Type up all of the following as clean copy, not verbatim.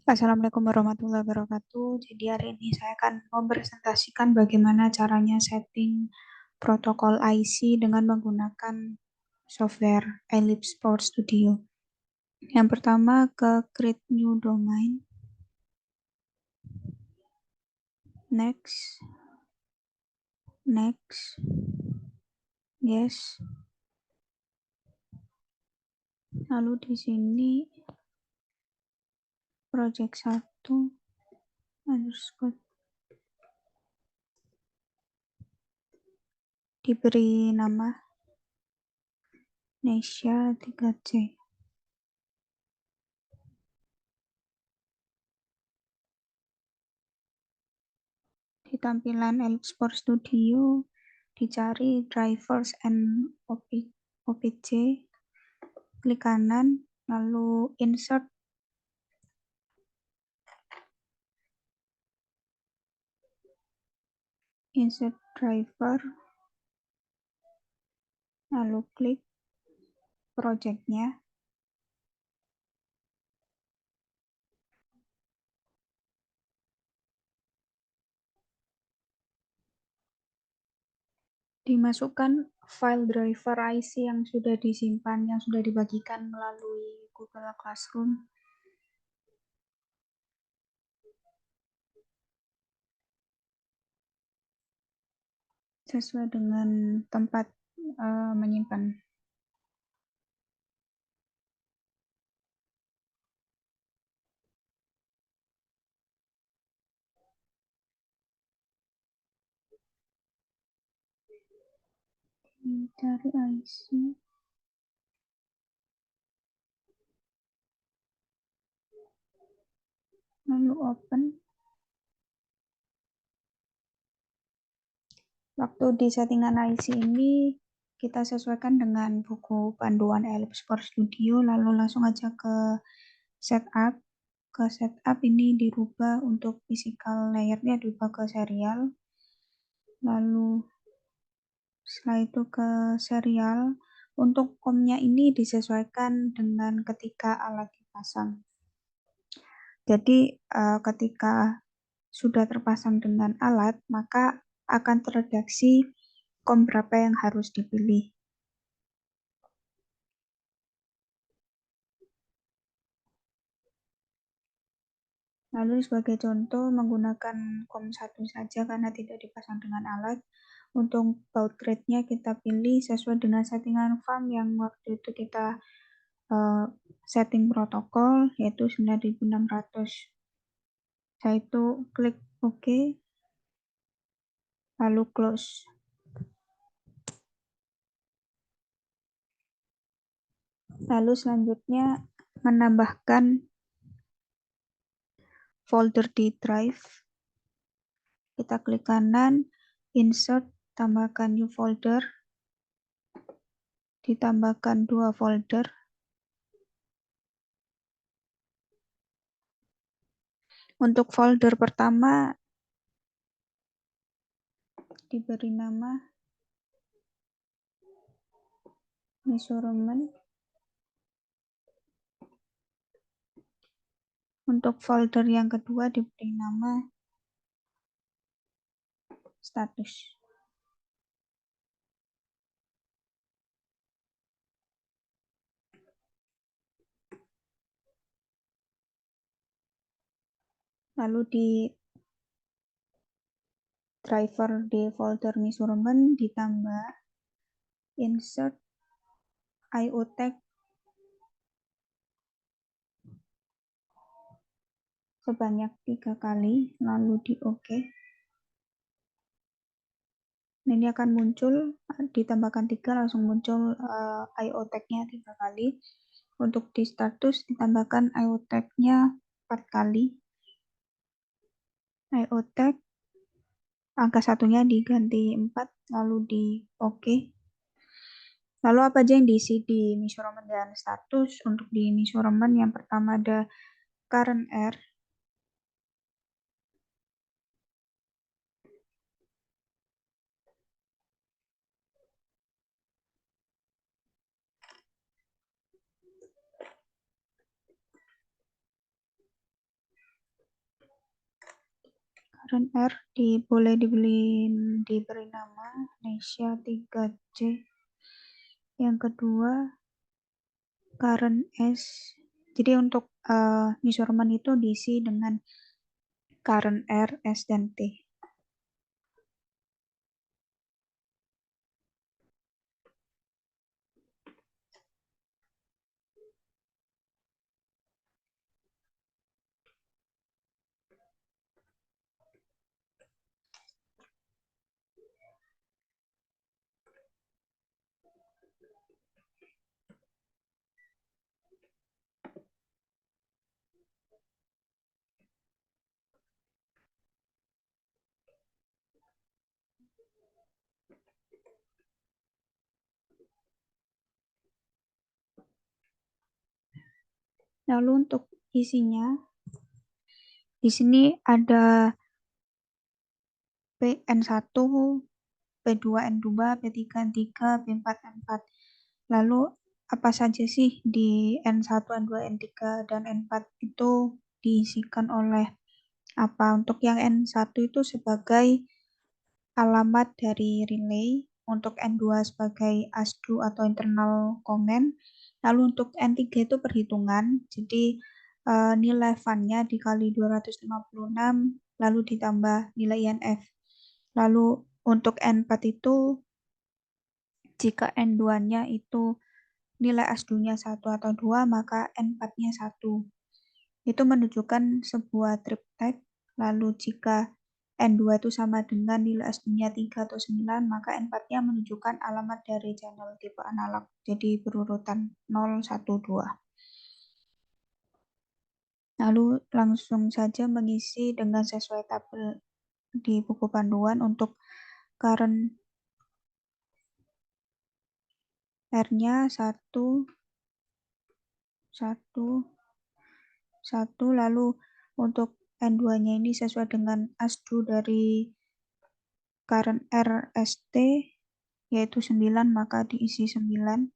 Assalamualaikum warahmatullahi wabarakatuh. Jadi hari ini saya akan mempresentasikan bagaimana caranya setting protokol IC dengan menggunakan software Ellipse Sport Studio. Yang pertama ke create new domain. Next. Next. Yes. Lalu di sini project 1 underscore diberi nama Nesya 3C. Di tampilan Ellipse Sport Studio dicari drivers and OPC, klik kanan, lalu insert driver, lalu klik projectnya. Dimasukkan file driver IC yang sudah disimpan, yang sudah dibagikan melalui Google Classroom. Sesuai dengan tempat menyimpan. Cari IC. Lalu open. Waktu di settingan IC ini kita sesuaikan dengan buku panduan Ellipse Sport Studio, lalu langsung aja ke setup. Ke setup ini dirubah untuk physical layernya dirubah ke serial. Lalu setelah itu ke serial. Untuk COM-nya ini disesuaikan dengan ketika alat dipasang. Jadi ketika sudah terpasang dengan alat, maka akan terdeteksi COM berapa yang harus dipilih. Lalu sebagai contoh menggunakan COM 1 saja karena tidak dipasang dengan alat. Untuk baud rate-nya kita pilih sesuai dengan settingan farm yang waktu itu kita setting protokol, yaitu 9600. Setelah itu klik OK, lalu close. Lalu selanjutnya menambahkan folder di drive. Kita klik kanan, insert, tambahkan new folder, ditambahkan 2 folder. Untuk folder pertama diberi nama measurement. Untuk folder yang kedua diberi nama status. Lalu di driver di folder measurement ditambah insert IO tag sebanyak 3 kali, lalu di OK. Ini akan muncul, ditambahkan 3 langsung muncul IO tag-nya 3 kali. Untuk di status ditambahkan IO tag-nya 4 kali. IO tag angka satunya diganti 4, lalu di OK. Lalu apa aja yang diisi di measurement dan status? Untuk di measurement yang pertama ada current air, current R boleh diberi nama Indonesia 3C. Yang kedua, current S. Jadi untuk measurement itu diisi dengan current R, S, dan T. Lalu untuk isinya, di sini ada N1, P2, N2, P3, N3, P4, N4. Lalu apa saja sih di N1, N2, N3, dan N4 itu diisikan oleh apa? Untuk yang N1 itu sebagai alamat dari relay, untuk N2 sebagai ASDU atau internal comment. Lalu untuk N3 itu perhitungan, jadi nilai funnya dikali 256, lalu ditambah nilai INF. Lalu untuk N4 itu, jika N2-nya itu nilai ASDU-nya 1 atau 2, maka N4-nya 1. Itu menunjukkan sebuah trip type. Lalu jika N2 itu sama dengan nilai ASDU-nya 3 atau 9, maka N4-nya menunjukkan alamat dari channel tipe analog. Jadi berurutan 0, 1, 2. Lalu langsung saja mengisi dengan sesuai tabel di buku panduan. Untuk current R-nya 1, 1, 1. Lalu untuk N2-nya ini sesuai dengan ASDU dari current RST, yaitu 9, maka diisi 9.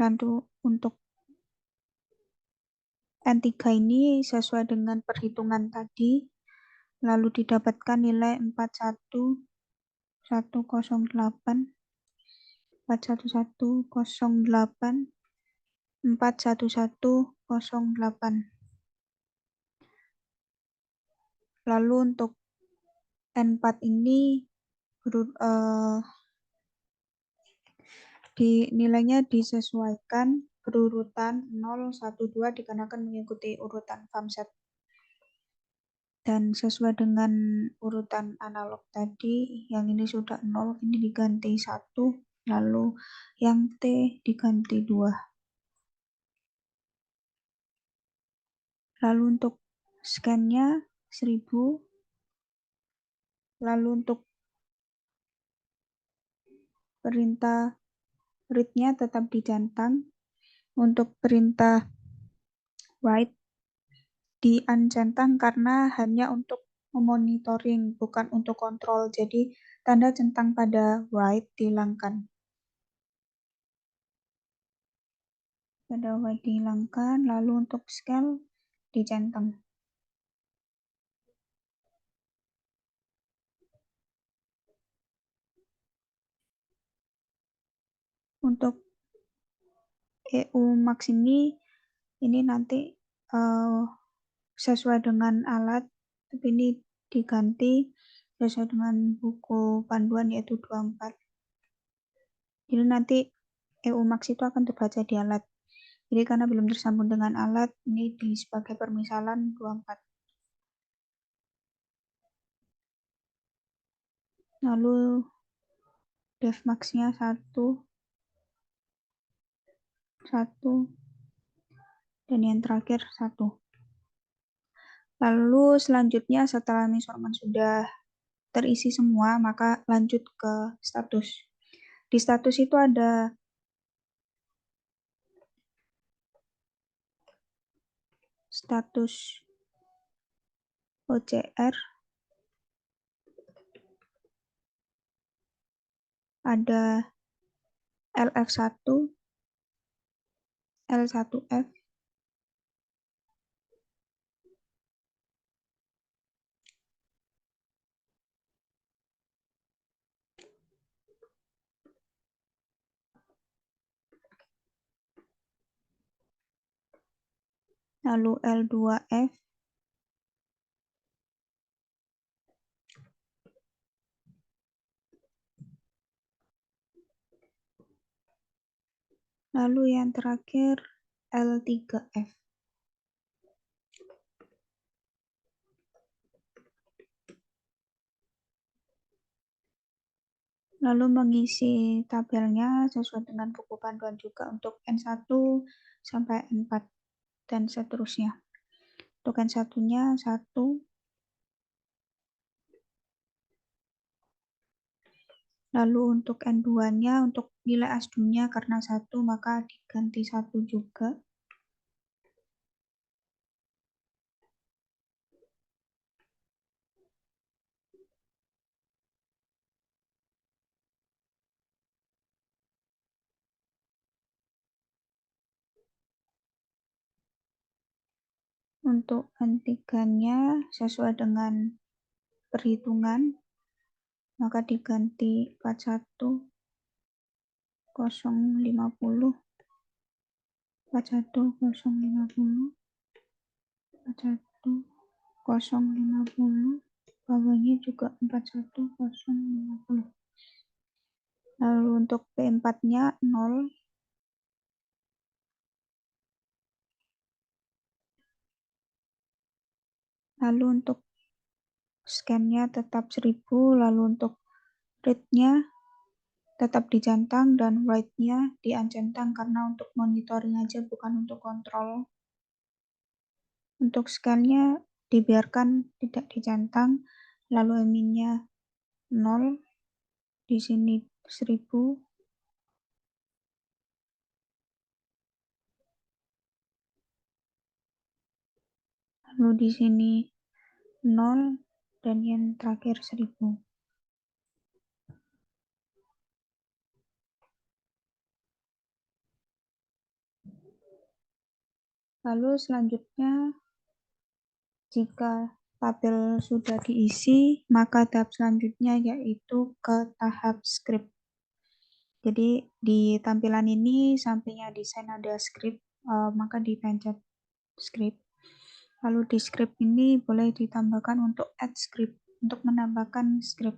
Lalu untuk N3 ini sesuai dengan perhitungan tadi, lalu didapatkan nilai 41108, 41108, 41108. Lalu untuk N4 ini nilainya disesuaikan berurutan 0, 1, 2 dikarenakan mengikuti urutan FAMSET. Dan sesuai dengan urutan analog tadi, yang ini sudah 0, ini diganti 1, lalu yang T diganti 2. Lalu untuk scan-nya 1000. Lalu untuk perintah read-nya tetap dicentang. Untuk perintah write di-uncentang karena hanya untuk memonitoring, bukan untuk kontrol. Jadi tanda centang pada write dihilangkan. Pada write dihilangkan, lalu untuk scale dicentang. Untuk EU Max ini nanti sesuai dengan alat, tapi ini diganti sesuai dengan buku panduan yaitu 24. Jadi nanti EU Max itu akan terbaca di alat. Jadi karena belum tersambung dengan alat, ini sebagai permisalan 24. Lalu def max-nya 1, 1, dan yang terakhir 1. Lalu selanjutnya setelah measurement sudah terisi semua, maka lanjut ke status. Di status itu ada status OCR, ada LF1, L1F, lalu L2F, lalu yang terakhir L3F. Lalu mengisi tabelnya sesuai dengan buku panduan juga untuk N1 sampai N4 dan seterusnya. Untuk N1-nya 1, lalu untuk N2-nya untuk nilai asdunya karena 1 maka diganti 1 juga. Untuk N3-nya sesuai dengan perhitungan, maka diganti 41 050, 41 050, 41 050, bawahnya juga 41 050. Lalu untuk P4-nya 0, lalu untuk scan-nya tetap 1000, lalu untuk read-nya tetap dijantang dan write-nya diuncentang karena untuk monitoring aja bukan untuk kontrol. Untuk scan-nya dibiarkan tidak dijantang, lalu min-nya 0, di sini 1000, lalu di sini 0, dan yang terakhir 1000. Lalu selanjutnya, jika tabel sudah diisi, maka tahap selanjutnya yaitu ke tahap script. Jadi di tampilan ini sampingnya desain ada script, maka dipencet script. Lalu di script ini boleh ditambahkan untuk add script, untuk menambahkan script.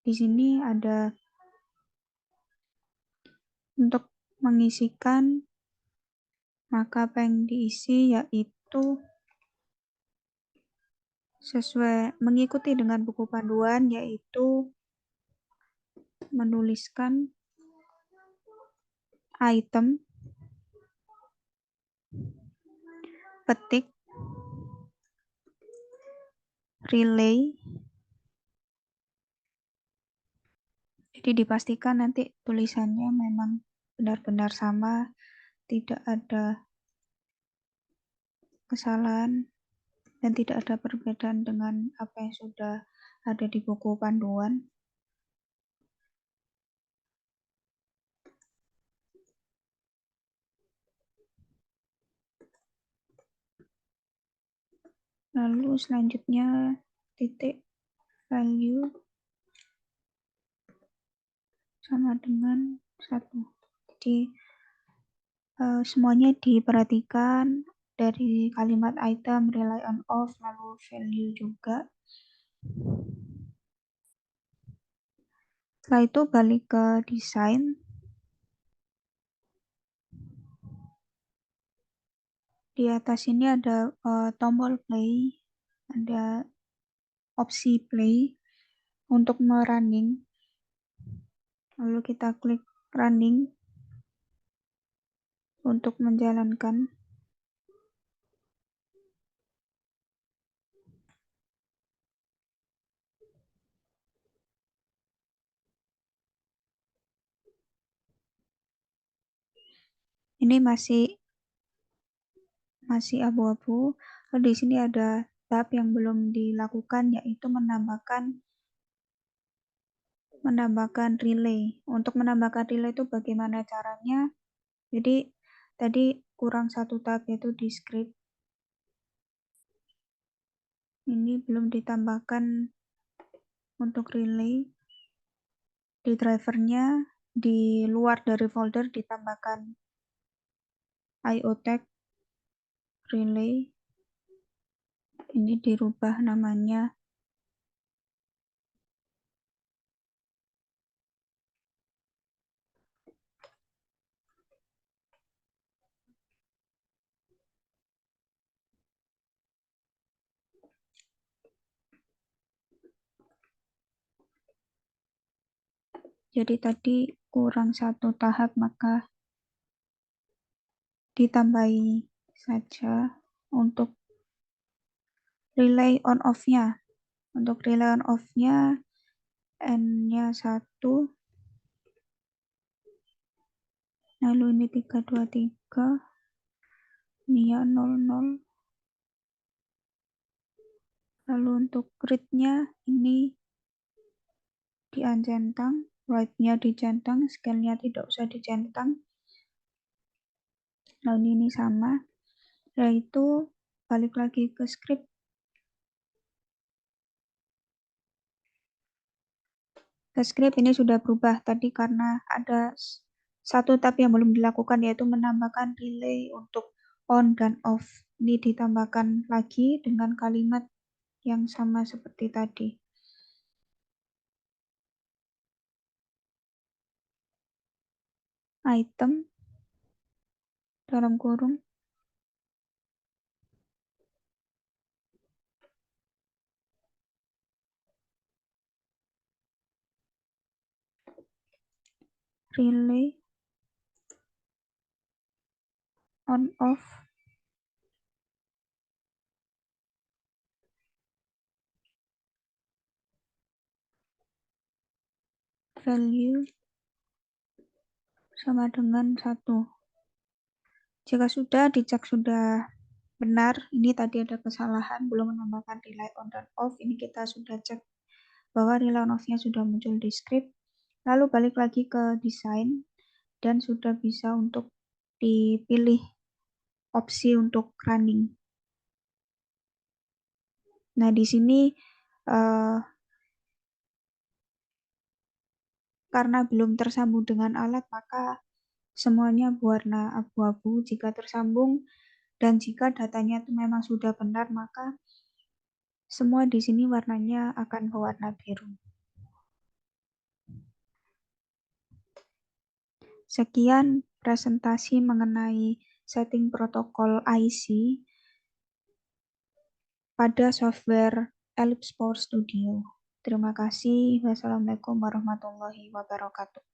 Di sini ada untuk mengisikan, maka apa yang diisi yaitu sesuai mengikuti dengan buku panduan, yaitu menuliskan item, petik, relay. Jadi dipastikan nanti tulisannya memang benar-benar sama, tidak ada kesalahan, dan tidak ada perbedaan dengan apa yang sudah ada di buku panduan. Lalu selanjutnya titik value sama dengan 1. Jadi semuanya diperhatikan dari kalimat item, rely on of, lalu value juga. Setelah itu balik ke desain. Di atas ini ada tombol play, ada opsi play untuk merunning. Lalu kita klik running untuk menjalankan. Ini masih abu-abu. Lalu di sini ada tahap yang belum dilakukan, yaitu menambahkan relay. Untuk menambahkan relay itu bagaimana caranya? Jadi tadi kurang satu tahap, yaitu di script. Ini belum ditambahkan untuk relay. Di drivernya, di luar dari folder ditambahkan IO-Tech Relay. Ini dirubah namanya. Jadi tadi kurang satu tahap, maka ditambahi saja untuk relay on off-nya. Untuk relay on off-nya N-nya 1, lalu ini 323, ini ya 00. Lalu untuk read-nya ini diancentang, write-nya dicentang, scale-nya tidak usah dicentang. Lalu ini sama, yaitu balik lagi ke script. Ke script ini sudah berubah tadi karena ada satu tab yang belum dilakukan, yaitu menambahkan relay untuk on dan off. Ini ditambahkan lagi dengan kalimat yang sama seperti tadi. Item dalam kurung relay on off value sama dengan 1. Jika sudah dicek sudah benar, ini tadi ada kesalahan belum menambahkan relay on dan off. Ini kita sudah cek bahwa relay on off-nya sudah muncul di script. Lalu balik lagi ke desain dan sudah bisa untuk dipilih opsi untuk running. Nah, di sini karena belum tersambung dengan alat, maka semuanya berwarna abu-abu. Jika tersambung dan jika datanya itu memang sudah benar, maka semua di sini warnanya akan berwarna biru. Sekian presentasi mengenai setting protokol IC pada software Ellipse Power Studio. Terima kasih. Wassalamualaikum warahmatullahi wabarakatuh.